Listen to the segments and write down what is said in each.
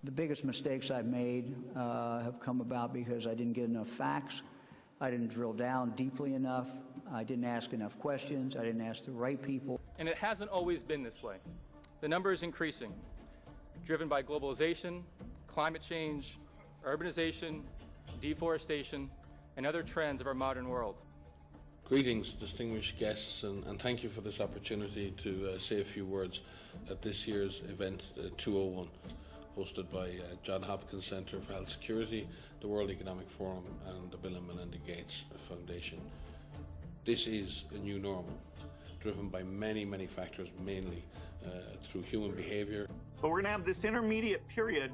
The biggest mistakes I've made have come about because I didn't get enough facts. I didn't drill down deeply enough. I didn't ask enough questions. I didn't ask the right people. And it hasn't always been this way. The number is increasing, driven by globalization, climate change, urbanization, deforestation, and other trends of our modern world. Greetings, distinguished guests, and thank you for this opportunity to say a few words at this year's event 201, hosted by Johns Hopkins Center for Health Security, the World Economic Forum, and the Bill and Melinda Gates Foundation. This is a new normal, driven by many, many factors, mainly through human behavior. But we're going to have this intermediate period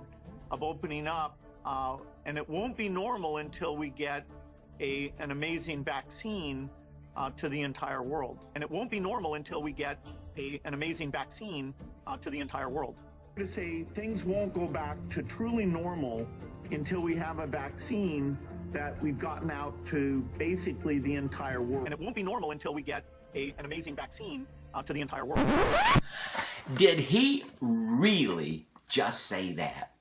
of opening up, and it won't be normal until we get an amazing vaccine to the entire world. And it won't be normal until we get an amazing vaccine to the entire world. To say things won't go back to truly normal until we have a vaccine that we've gotten out to basically the entire world. And it won't be normal until we get an amazing vaccine to the entire world. Did he really just say that?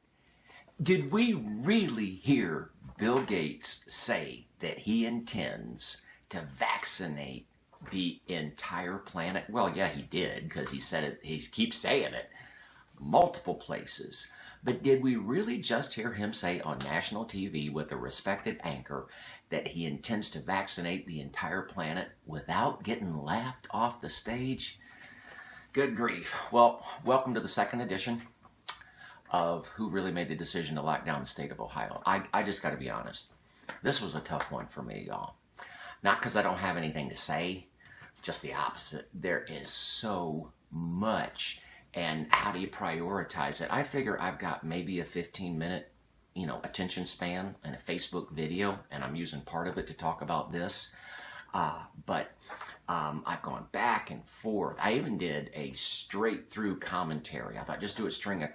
Did we really hear Bill Gates say that he intends to vaccinate the entire planet? Well, yeah, he did, because he said it, he keeps saying it multiple places. But did we really just hear him say on national TV with a respected anchor that he intends to vaccinate the entire planet without getting laughed off the stage? Good grief. Well, welcome to the second edition of Who Really Made the Decision to Lock Down the State of Ohio. I just got to be honest. This was a tough one for me, y'all. Not because I don't have anything to say, just the opposite. There is so much. And how do you prioritize it? I figure I've got maybe a 15-minute, attention span and a Facebook video, and I'm using part of it to talk about this. But I've gone back and forth. I even did a straight-through commentary. I thought just do a string of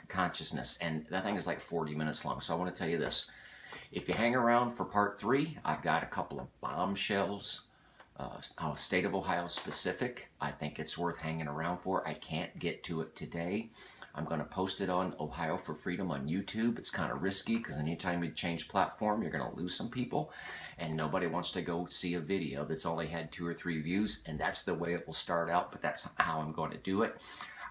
consciousness, and that thing is like 40 minutes long. So I want to tell you this. If you hang around for part 3, I've got a couple of bombshells. State of Ohio specific. I think it's worth hanging around for. I can't get to it today. I'm going to post it on Ohio for Freedom on YouTube. It's kind of risky because anytime you change platform, you're going to lose some people. And nobody wants to go see a video that's only had 2 or 3 views. And that's the way it will start out, but that's how I'm going to do it.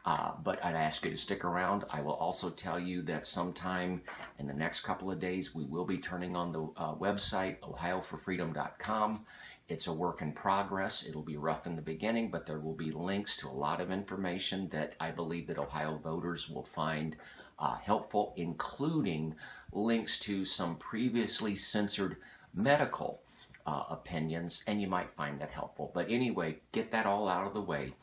But I'd ask you to stick around. I will also tell you that sometime in the next couple of days, we will be turning on the website, ohioforfreedom.com. It's a work in progress. It'll be rough in the beginning, but there will be links to a lot of information that I believe that Ohio voters will find helpful, including links to some previously censored medical opinions, and you might find that helpful. But anyway, get that all out of the way.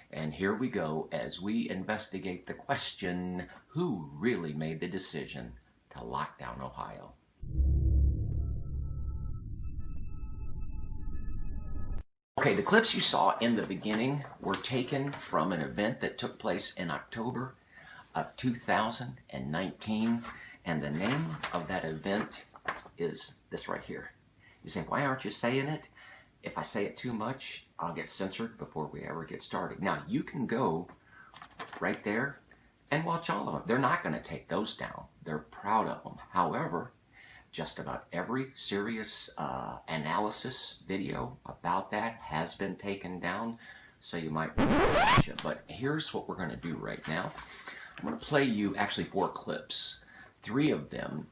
And here we go as we investigate the question, who really made the decision to lock down Ohio? Okay, the clips you saw in the beginning were taken from an event that took place in October of 2019, and the name of that event is this right here. You say, why aren't you saying it? If I say it too much, I'll get censored before we ever get started. Now, you can go right there and watch all of them. They're not going to take those down. They're proud of them. However, just about every serious analysis video about that has been taken down, so you might want to watch it. But here's what we're going to do right now. I'm going to play you actually 4 clips. 3 of them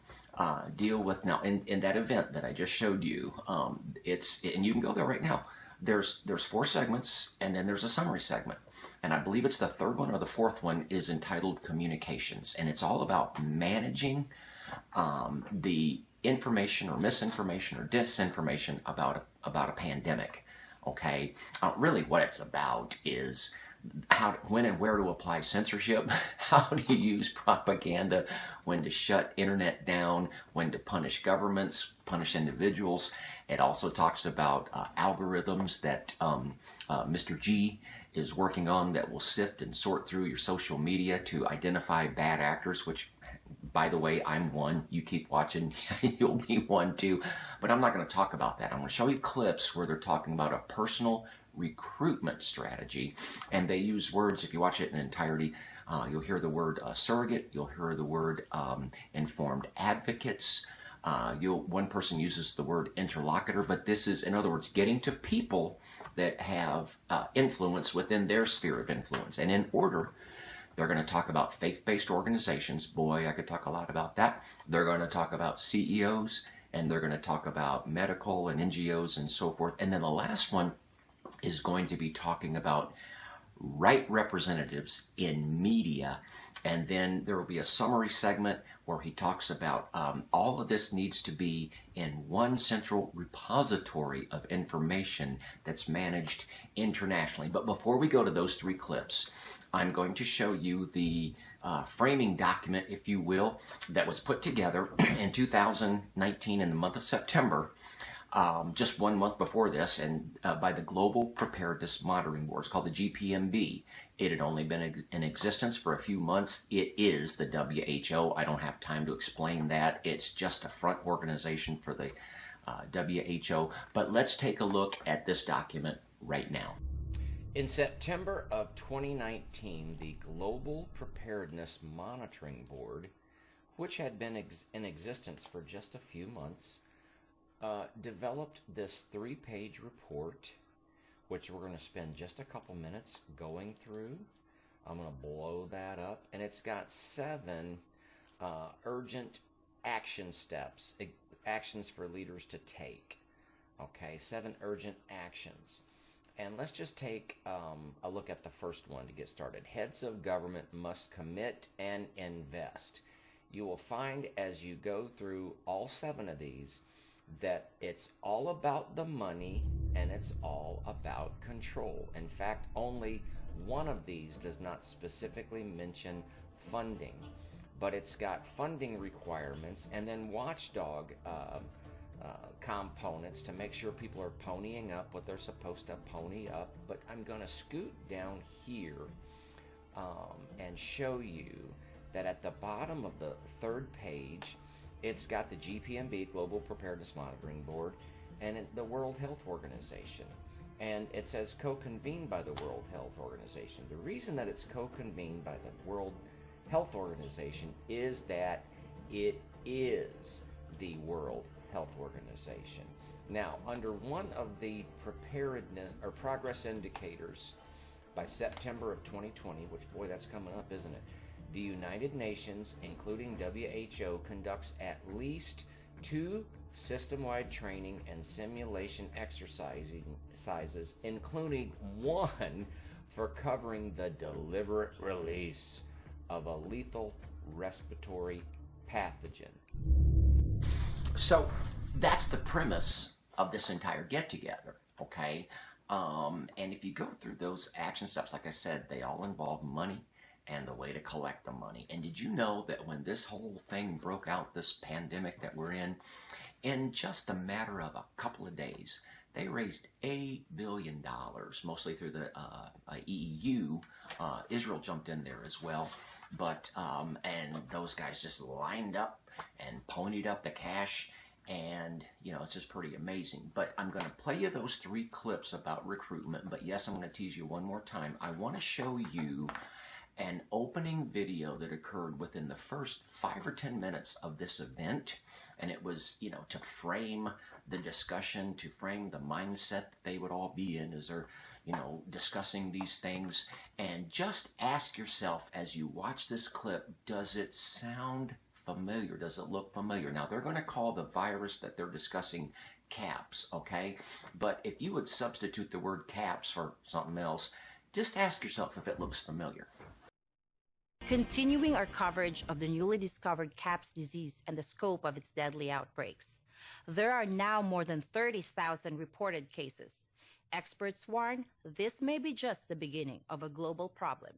deal with, now in that event that I just showed you, and you can go there right now. There's 4 segments, and then there's a summary segment. And I believe it's the 3rd one or the 4th one is entitled Communications, and it's all about managing the information or misinformation or disinformation about a pandemic. Okay, really what it's about is when and where to apply censorship, how to use propaganda, when to shut internet down, when to punish governments, punish individuals. It also talks about algorithms that Mr. G is working on that will sift and sort through your social media to identify bad actors, which, by the way, I'm one. You keep watching, you'll be one too. But I'm not going to talk about that. I'm going to show you clips where they're talking about a personal recruitment strategy. And they use words, if you watch it in entirety, you'll hear the word surrogate, you'll hear the word informed advocates. One person uses the word interlocutor, but this is, in other words, getting to people that have influence within their sphere of influence. And in order, they're going to talk about faith-based organizations. Boy, I could talk a lot about that. They're going to talk about CEOs, and they're going to talk about medical and NGOs and so forth. And then the last one is going to be talking about right representatives in media. And then there will be a summary segment where he talks about all of this needs to be in one central repository of information that's managed internationally. But before we go to those three clips, I'm going to show you the framing document, if you will, that was put together in 2019 in the month of September, just 1 month before this, and by the Global Preparedness Monitoring Board. It's called the GPMB. It had only been in existence for a few months. It is the WHO. I don't have time to explain that. It's just a front organization for the WHO. But let's take a look at this document right now. In September of 2019, the Global Preparedness Monitoring Board, which had been in existence for just a few months, developed this 3-page report, which we're going to spend just a couple minutes going through. I'm going to blow that up, and it's got 7 urgent action steps, actions for leaders to take. Okay, 7 urgent actions. And let's just take a look at the first one to get started. Heads of government must commit and invest. You will find as you go through all 7 of these that it's all about the money and it's all about control. In fact, only one of these does not specifically mention funding, but it's got funding requirements and then watchdog components to make sure people are ponying up what they're supposed to pony up. But I'm going to scoot down here and show you that at the bottom of the 3rd page, it's got the GPMB, Global Preparedness Monitoring Board, and the World Health Organization. And it says co-convened by the World Health Organization. The reason that it's co-convened by the World Health Organization is that it is the World Health Organization. Now, under one of the preparedness or progress indicators by September of 2020, which, boy, that's coming up, isn't it? The United Nations, including WHO, conducts at least 2 system-wide training and simulation exercises, including 1 for covering the deliberate release of a lethal respiratory pathogen. So that's the premise of this entire get-together, okay? And if you go through those action steps, like I said, they all involve money and the way to collect the money. And did you know that when this whole thing broke out, this pandemic that we're in just a matter of a couple of days, they raised $8 billion, mostly through the EU. Israel jumped in there as well. But, and those guys just lined up and ponied up the cash. And, you know, it's just pretty amazing. But I'm going to play you those 3 clips about recruitment. But yes, I'm going to tease you one more time. I want to show you an opening video that occurred within the first 5 or 10 minutes of this event. And it was, you know, to frame the discussion, to frame the mindset that they would all be in as they're, you know, discussing these things. And just ask yourself as you watch this clip, does it sound familiar? Does it look familiar? Now, they're going to call the virus that they're discussing CAPS, okay? But if you would substitute the word CAPS for something else, just ask yourself if it looks familiar. Continuing our coverage of the newly discovered CAPS disease and the scope of its deadly outbreaks. There are now more than 30,000 reported cases. Experts warn this may be just the beginning of a global problem.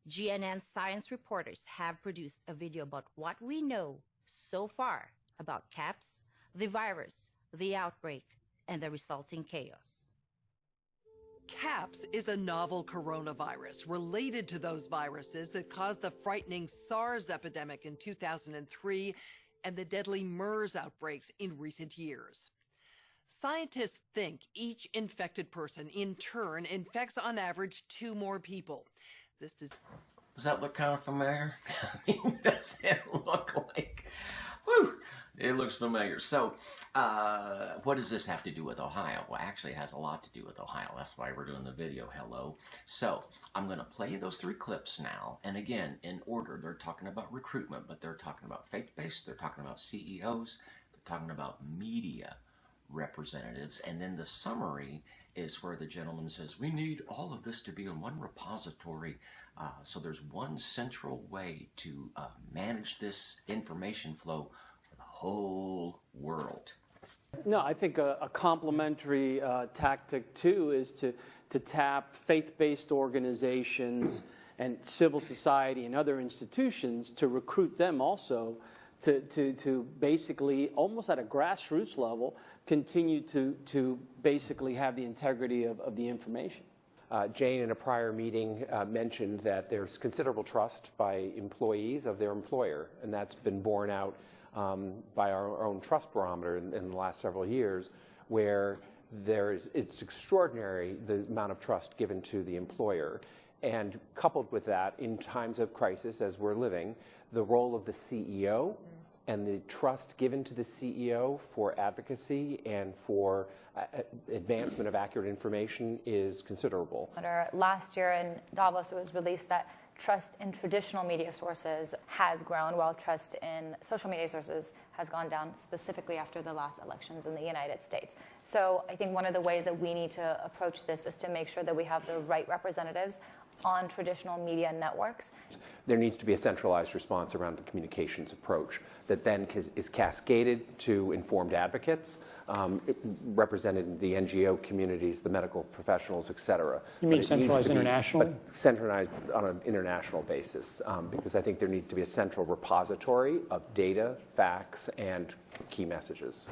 GNN science reporters have produced a video about what we know so far about CAPS, the virus, the outbreak, and the resulting chaos. CAPS is a novel coronavirus related to those viruses that caused the frightening SARS epidemic in 2003 and the deadly MERS outbreaks in recent years. Scientists think each infected person in turn infects on average 2 more people. This does that look kind of familiar? I mean, does it look like... Whew, it looks familiar. So, what does this have to do with Ohio? Well, actually, it has a lot to do with Ohio. That's why we're doing the video. Hello. So, I'm going to play those 3 clips now. And again, in order, they're talking about recruitment, but they're talking about faith-based, they're talking about CEOs, they're talking about media representatives, and then the summary is where the gentleman says, we need all of this to be in one repository, so there's one central way to manage this information flow for the whole world. No, I think a complementary tactic, too, is to tap faith-based organizations and civil society and other institutions to recruit them also to basically, almost at a grassroots level, continue to basically have the integrity of the information. Jane, in a prior meeting, mentioned that there's considerable trust by employees of their employer, and that's been borne out by our own trust barometer in the last several years, where it's extraordinary the amount of trust given to the employer. And coupled with that, in times of crisis, as we're living, the role of the CEO and the trust given to the CEO for advocacy and for advancement of accurate information is considerable. Last year in Davos, it was released that trust in traditional media sources has grown, while trust in social media sources has gone down, specifically after the last elections in the United States. So I think one of the ways that we need to approach this is to make sure that we have the right representatives on traditional media networks. There needs to be a centralized response around the communications approach that then is cascaded to informed advocates, represented in the NGO communities, the medical professionals, et cetera. You mean centralized internationally? Centralized on an international basis, because I think there needs to be a central repository of data, facts, and key messages.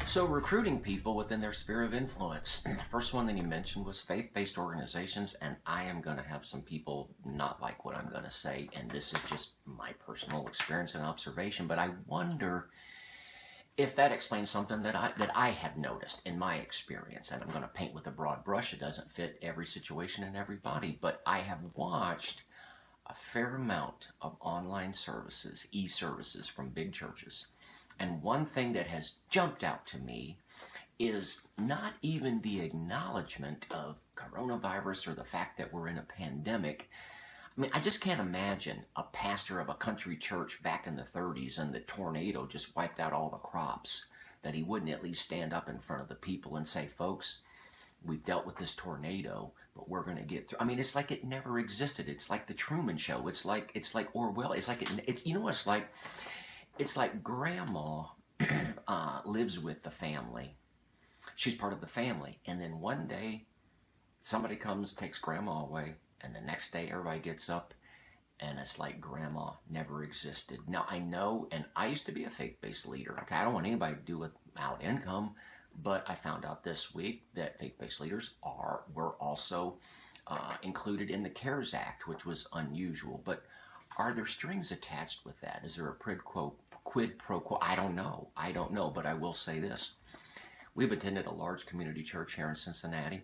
So recruiting people within their sphere of influence. The first one that you mentioned was faith-based organizations, and I am going to have some people not like what I'm going to say, and this is just my personal experience and observation, but I wonder if that explains something that I have noticed in my experience. And I'm going to paint with a broad brush. It doesn't fit every situation and everybody, but I have watched a fair amount of online services, e-services from big churches. And one thing that has jumped out to me is not even the acknowledgement of coronavirus or the fact that we're in a pandemic. I mean, I just can't imagine a pastor of a country church back in the 30s and the tornado just wiped out all the crops, that he wouldn't at least stand up in front of the people and say, folks, we've dealt with this tornado, but we're going to get through. I mean, it's like it never existed. It's like the Truman Show. It's like Orwell. It's like it's you know what it's like? It's like grandma lives with the family. She's part of the family. And then one day, somebody comes, takes grandma away, and the next day everybody gets up, and it's like grandma never existed. Now, I know, and I used to be a faith-based leader. Okay, I don't want anybody to do without income, but I found out this week that faith-based leaders were also included in the CARES Act, which was unusual. But are there strings attached with that? Is there a quid pro quo? I don't know, but I will say this. We've attended a large community church here in Cincinnati,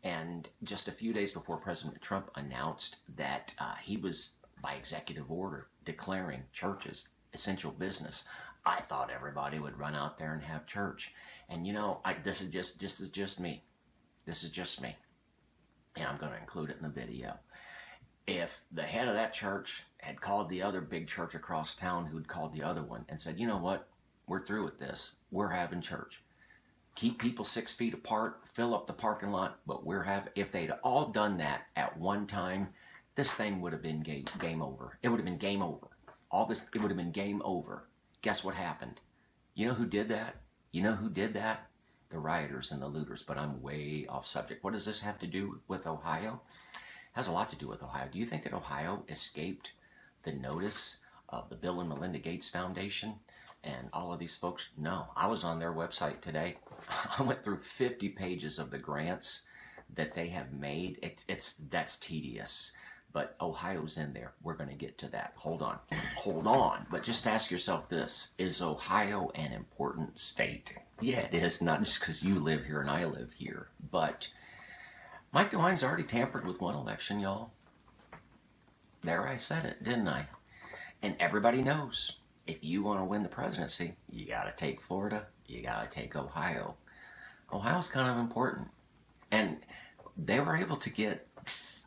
and just a few days before President Trump announced that he was, by executive order, declaring churches essential business, I thought everybody would run out there and have church. And you know, this is just me. This is just me. And I'm going to include it in the video. If the head of that church had called the other big church across town who'd called the other one and said, you know what, we're through with this. We're having church. Keep people 6 feet apart, fill up the parking lot, but if they'd all done that at one time, this thing would have been game over. It would have been game over. It would have been game over. Guess what happened? You know who did that? The rioters and the looters, but I'm way off subject. What does this have to do with Ohio? It has a lot to do with Ohio. Do you think that Ohio escaped the notice of the Bill and Melinda Gates Foundation and all of these folks? No. I was on their website today. I went through 50 pages of the grants that they have made. That's tedious. but Ohio's in there. We're going to get to that. Hold on. But just ask yourself this: is Ohio an important state? Yeah, it is. Not just because you live here and I live here, but Mike DeWine's already tampered with one election, y'all. There, I said it, didn't I? And everybody knows, if you want to win the presidency, you got to take Florida, you got to take Ohio. Ohio's kind of important. And they were able to get,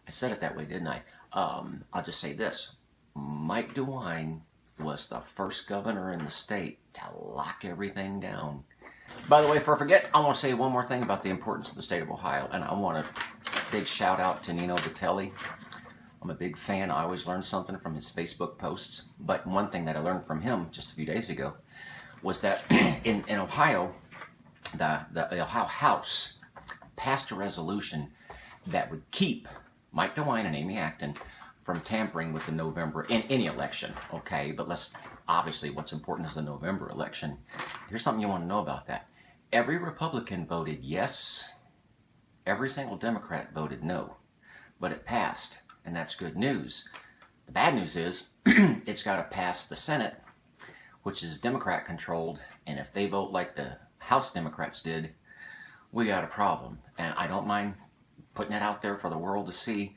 I said it that way, didn't I? I'll just say this. Mike DeWine was the first governor in the state to lock everything down. By the way, before I forget, I want to say one more thing about the importance of the state of Ohio. And I want a big shout out to Nino Vitelli. I'm a big fan. I always learn something from his Facebook posts. But one thing that I learned from him just a few days ago was that in Ohio, the Ohio House passed a resolution that would keep Mike DeWine and Amy Acton from tampering with the November, in any election, okay? But obviously what's important is the November election. Here's something you want to know about that. Every Republican voted yes. Every single Democrat voted no. But it passed. And that's good news. The bad news is it's got to pass the Senate, which is Democrat controlled, and if they vote like the House Democrats did, we got a problem. And I don't mind putting it out there for the world to see.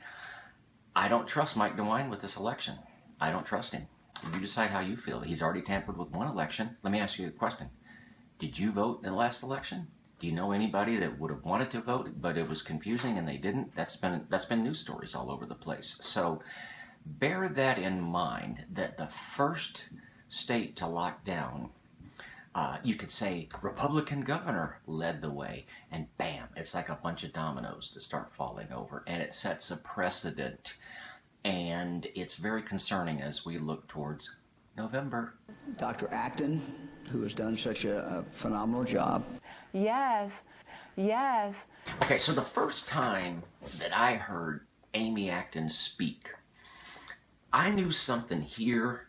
I don't trust Mike DeWine with this election. I don't trust him. You decide how you feel. He's already tampered with one election. Let me ask you a question. Did you vote in the last election? Do you know anybody that would have wanted to vote, but it was confusing and they didn't? That's been news stories all over the place. So bear that in mind, that the first state to lock down, you could say Republican governor led the way, and bam, it's like a bunch of dominoes that start falling over, and it sets a precedent, and it's very concerning as we look towards November. Dr. Acton, who has done such a phenomenal job. Yes, yes. Okay, so the first time that I heard Amy Acton speak, I knew something here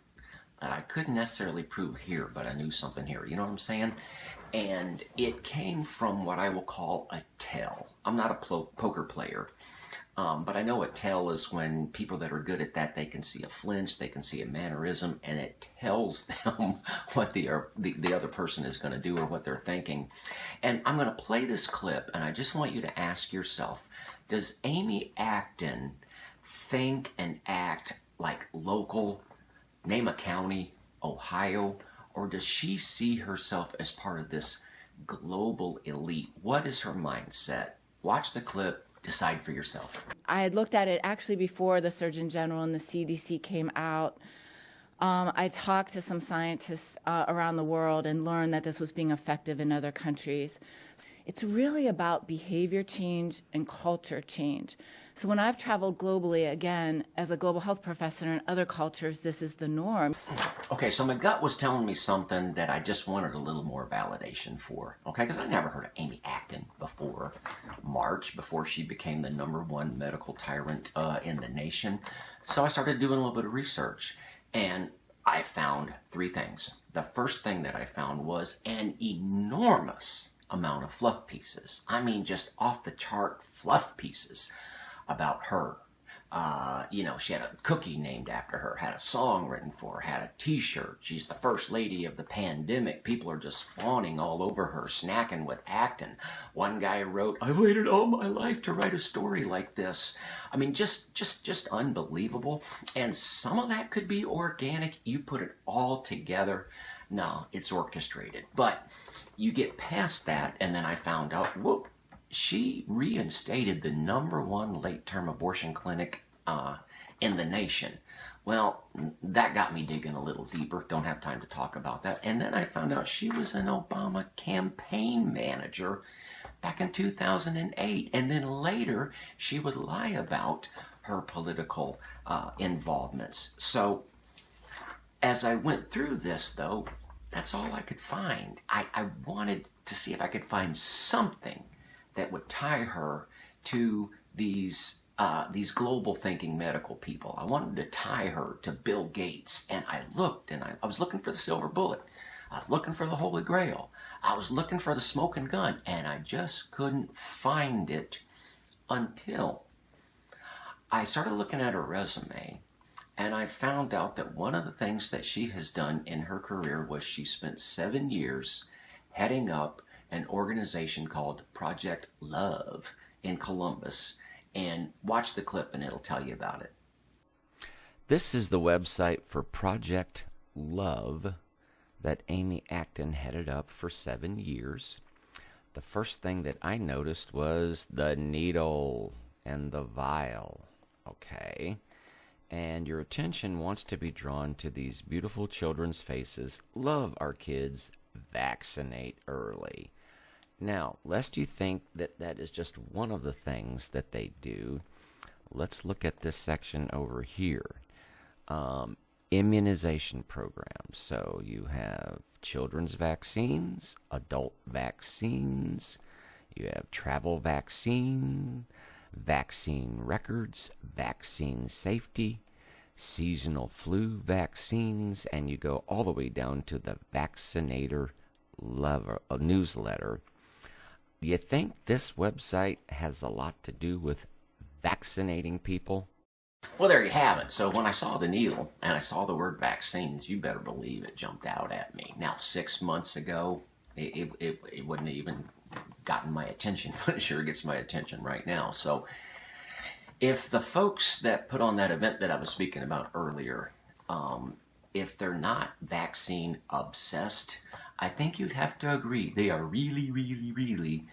that I couldn't necessarily prove here, but I knew something here. You know what I'm saying? And it came from what I will call a tell. I'm not a poker player, but I know a tell is when people that are good at that, they can see a flinch, they can see a mannerism, and it tells them what the other person is going to do or what they're thinking. And I'm going to play this clip, and I just want you to ask yourself, does Amy Acton think and act like local, name a county, Ohio, or does she see herself as part of this global elite? What is her mindset? Watch the clip, decide for yourself. I had looked at it actually before the Surgeon General and the CDC came out. I talked to some scientists around the world and learned that this was being effective in other countries. It's really about behavior change and culture change. So when I've traveled globally, again, as a global health professor in other cultures, this is the norm. Okay, so my gut was telling me something that I just wanted a little more validation for, okay? Because I never heard of Amy Acton before March, before she became the #1 medical tyrant in the nation. So I started doing a little bit of research, and I found 3 things. The first thing that I found was an enormous amount of fluff pieces. I mean, just off the chart fluff pieces about her. You know, she had a cookie named after her, had a song written for her, had a t-shirt. She's the first lady of the pandemic. People are just fawning all over her, snacking with Acton. One guy wrote, "I waited all my life to write a story like this." I mean, just unbelievable. And some of that could be organic. You put it all together. No, it's orchestrated. But you get past that, and then I found out, whoop, she reinstated the #1 late-term abortion clinic in the nation. Well, that got me digging a little deeper. Don't have time to talk about that. And then I found out she was an Obama campaign manager back in 2008. And then later, she would lie about her political involvements. So as I went through this, though, that's all I could find. I wanted to see if I could find something that would tie her to these global thinking medical people. I wanted to tie her to Bill Gates, and I looked, and I was looking for the silver bullet. I was looking for the Holy Grail. I was looking for the smoking gun, and I just couldn't find it until I started looking at her resume, and I found out that one of the things that she has done in her career was she spent 7 years heading up an organization called Project Love in Columbus. And watch the clip and it'll tell you about it. This is the website for Project Love that Amy Acton headed up for 7 years. The first thing that I noticed was the needle and the vial. Okay. And your attention wants to be drawn to these beautiful children's faces. Love our kids. Vaccinate early. Now, lest you think that that is just one of the things that they do, let's look at this section over here. Immunization programs. So you have children's vaccines, adult vaccines, you have travel vaccine, vaccine records, vaccine safety, seasonal flu vaccines, and you go all the way down to the Vaccinator newsletter. Do you think this website has a lot to do with vaccinating people? Well, there you have it. So when I saw the needle and I saw the word vaccines, you better believe it jumped out at me. Now, 6 months ago, it wouldn't have even gotten my attention, but it sure gets my attention right now. So if the folks that put on that event that I was speaking about earlier, if they're not vaccine obsessed, I think you'd have to agree they are really, really, really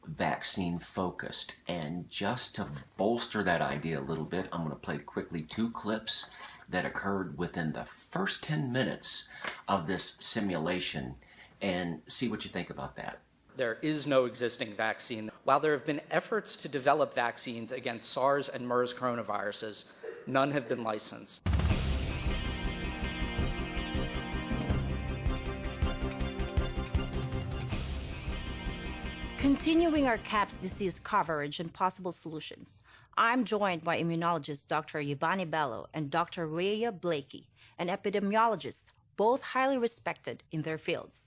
vaccine focused. And just to bolster that idea a little bit, I'm going to play quickly 2 clips that occurred within the first 10 minutes of this simulation and see what you think about that. There is no existing vaccine. While there have been efforts to develop vaccines against SARS and MERS coronaviruses, none have been licensed. Continuing our CAPS disease coverage and possible solutions, I'm joined by immunologist Dr. Yvonne Bello and Dr. Rhea Blakey, an epidemiologist, both highly respected in their fields.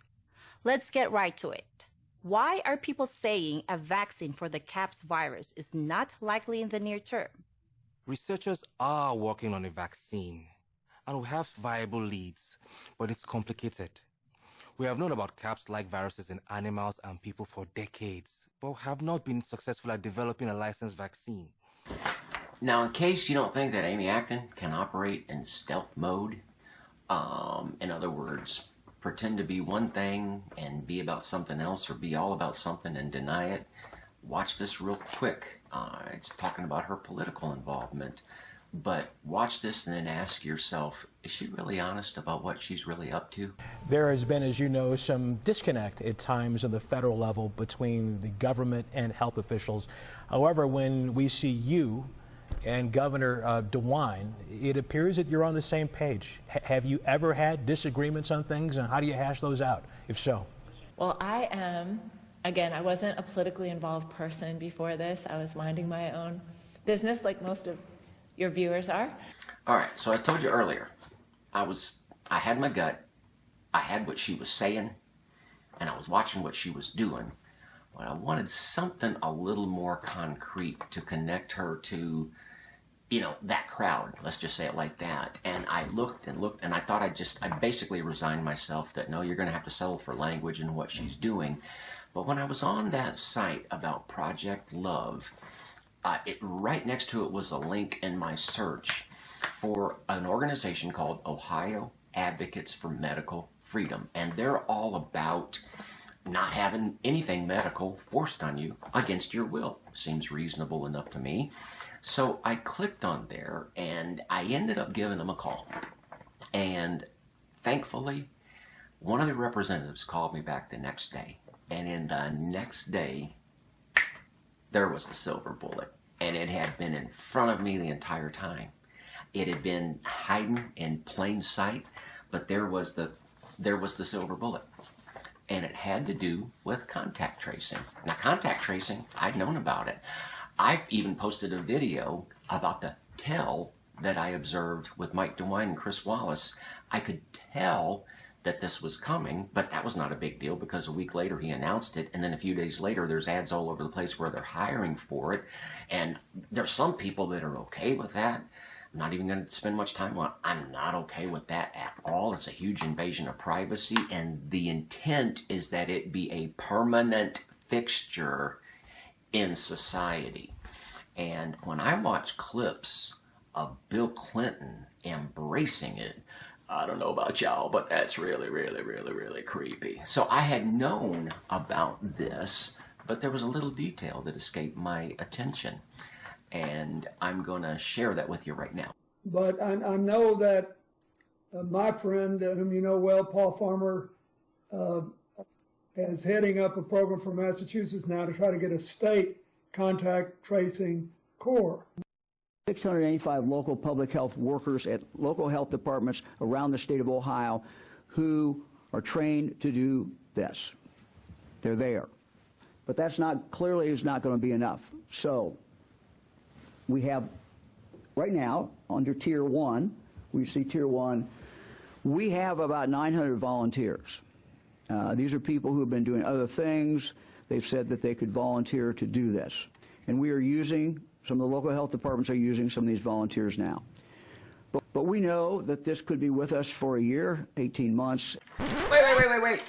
Let's get right to it. Why are people saying a vaccine for the CAPS virus is not likely in the near term? Researchers are working on a vaccine, and we have viable leads, but it's complicated. We have known about CAPS-like viruses in animals and people for decades, but have not been successful at developing a licensed vaccine. Now, in case you don't think that Amy Acton can operate in stealth mode, in other words, pretend to be one thing and be about something else, or be all about something and deny it, watch this real quick. It's talking about her political involvement. But watch this and then ask yourself, is she really honest about what she's really up to? There has been, as you know, some disconnect at times on the federal level between the government and health officials. However, when we see you and Governor DeWine, it appears that you're on the same page. Have you ever had disagreements on things, and how do you hash those out, if so? Well, I am, again, I wasn't a politically involved person before this. I was minding my own business like most of your viewers are. All right, so I told you earlier, I had my gut, I had what she was saying, and I was watching what she was doing, but I wanted something a little more concrete to connect her to, you know, that crowd, let's just say it like that. And I looked and looked, and I thought I basically resigned myself that, no, you're going to have to settle for language and what she's doing. But when I was on that site about Project Love, right next to it was a link in my search for an organization called Ohio Advocates for Medical Freedom. And they're all about not having anything medical forced on you against your will. Seems reasonable enough to me. So I clicked on there and I ended up giving them a call. And thankfully, one of the representatives called me back the next day. And in the next day, there was the silver bullet, and it had been in front of me the entire time. It had been hiding in plain sight, but there was the silver bullet, and it had to do with contact tracing. Now, contact tracing, I'd known about it. I've even posted a video about the tell that I observed with Mike DeWine and Chris Wallace. I could tell that this was coming, but that was not a big deal because a week later he announced it, and then a few days later there's ads all over the place where they're hiring for it, and there's some people that are okay with that. I'm not even going to spend much time on it. I'm not okay with that at all. It's a huge invasion of privacy, and the intent is that it be a permanent fixture in society. And when I watch clips of Bill Clinton embracing it, I don't know about y'all, but that's really, really, really, really creepy. So I had known about this, but there was a little detail that escaped my attention. And I'm going to share that with you right now. But I know that my friend, whom you know well, Paul Farmer, is heading up a program for Massachusetts now to try to get a state contact tracing core. 685 local public health workers at local health departments around the state of Ohio who are trained to do this. They're there. But that's not, clearly is not going to be enough. So we have, right now, under Tier 1, we see Tier 1, we have about 900 volunteers. These are people who have been doing other things. They've said that they could volunteer to do this. And we are using, some of the local health departments are using some of these volunteers now. But we know that this could be with us for a year, 18 months. Wait.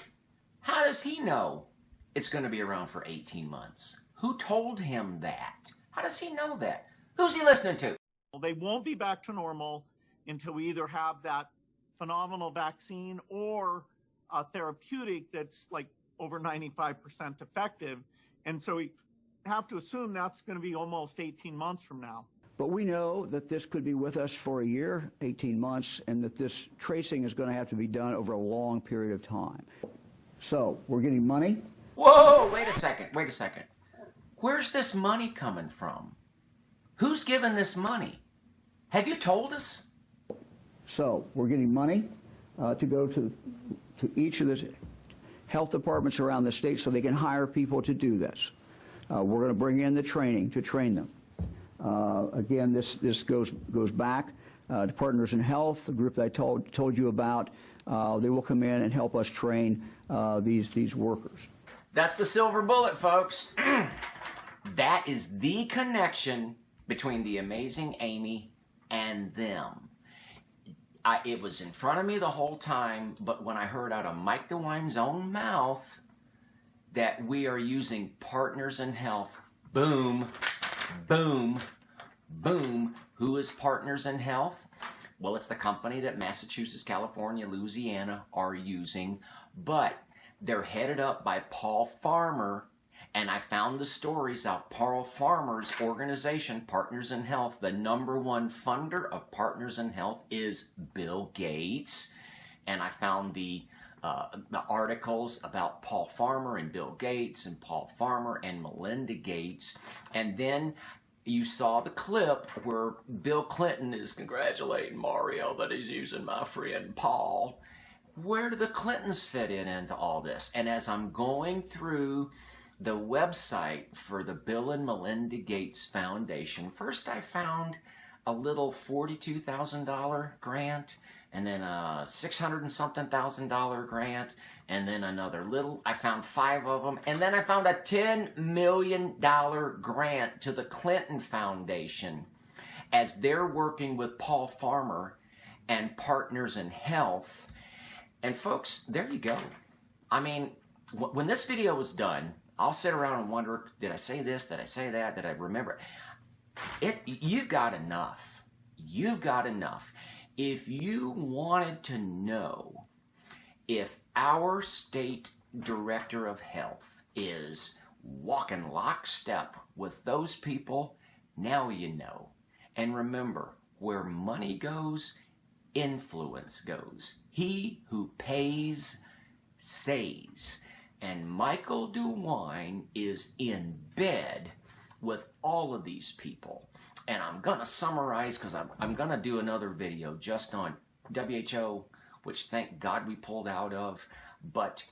How does he know it's going to be around for 18 months? Who told him that? How does he know that? Who's he listening to? Well, they won't be back to normal until we either have that phenomenal vaccine or a therapeutic that's like over 95% effective. And so we have to assume that's going to be almost 18 months from now. But we know that this could be with us for a year, 18 months, and that this tracing is going to have to be done over a long period of time. So we're getting money. Whoa, wait a second. Where's this money coming from? Who's giving this money? Have you told us? So we're getting money to go to each of the health departments around the state so they can hire people to do this. We're going to bring in the training to train them. Again, this goes back to Partners in Health, the group that I told you about. They will come in and help us train these workers. That's the silver bullet, folks. That is the connection between the amazing Amy and them. It was in front of me the whole time, but when I heard out of Mike DeWine's own mouth that we are using Partners in Health, boom, boom, boom. Who is Partners in Health? Well, it's the company that Massachusetts, California, Louisiana are using, but they're headed up by Paul Farmer, and I found the stories out. Paul Farmer's organization, Partners in Health, the #1 funder of Partners in Health is Bill Gates, and I found the articles about Paul Farmer and Bill Gates and Paul Farmer and Melinda Gates, and then you saw the clip where Bill Clinton is congratulating Mario that he's using my friend Paul. Where do the Clintons fit into all this? And as I'm going through the website for the Bill and Melinda Gates Foundation, first I found a little $42,000 grant, and then a $600 and something thousand grant, and then another little, I found 5 of them, and then I found a $10 million grant to the Clinton Foundation as they're working with Paul Farmer and Partners in Health. And folks, there you go. I mean, when this video was done, I'll sit around and wonder, did I say this? Did I say that? Did I remember it? You've got enough. You've got enough. If you wanted to know if our state director of health is walking lockstep with those people, now you know. And remember, where money goes, influence goes. He who pays, says. And Michael DeWine is in bed with all of these people. And I'm going to summarize, because I'm going to do another video just on WHO, which thank God we pulled out of. But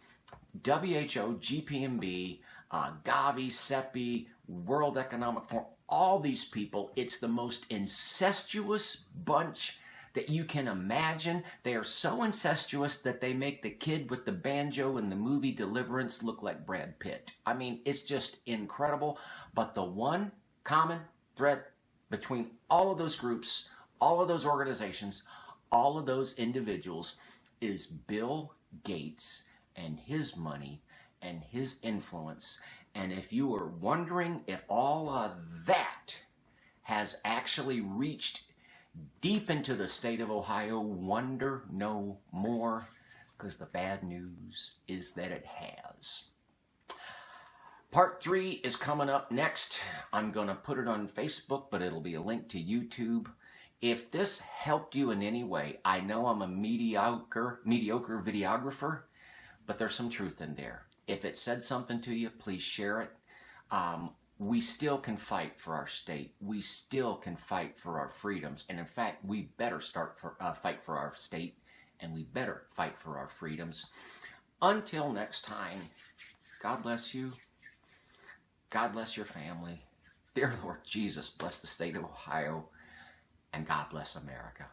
WHO, GPMB, Gavi, CEPI, World Economic Forum, all these people, it's the most incestuous bunch that you can imagine. They are so incestuous that they make the kid with the banjo in the movie Deliverance look like Brad Pitt. I mean, it's just incredible. But the one common thread between all of those groups, all of those organizations, all of those individuals is Bill Gates and his money and his influence. And if you are wondering if all of that has actually reached deep into the state of Ohio, wonder no more, because the bad news is that it has. Part 3 is coming up next. I'm going to put it on Facebook, but it'll be a link to YouTube. If this helped you in any way, I know I'm a mediocre videographer, but there's some truth in there. If it said something to you, please share it. We still can fight for our state. We still can fight for our freedoms. And in fact, we better fight for our state, and we better fight for our freedoms. Until next time, God bless you. God bless your family. Dear Lord Jesus, bless the state of Ohio, and God bless America.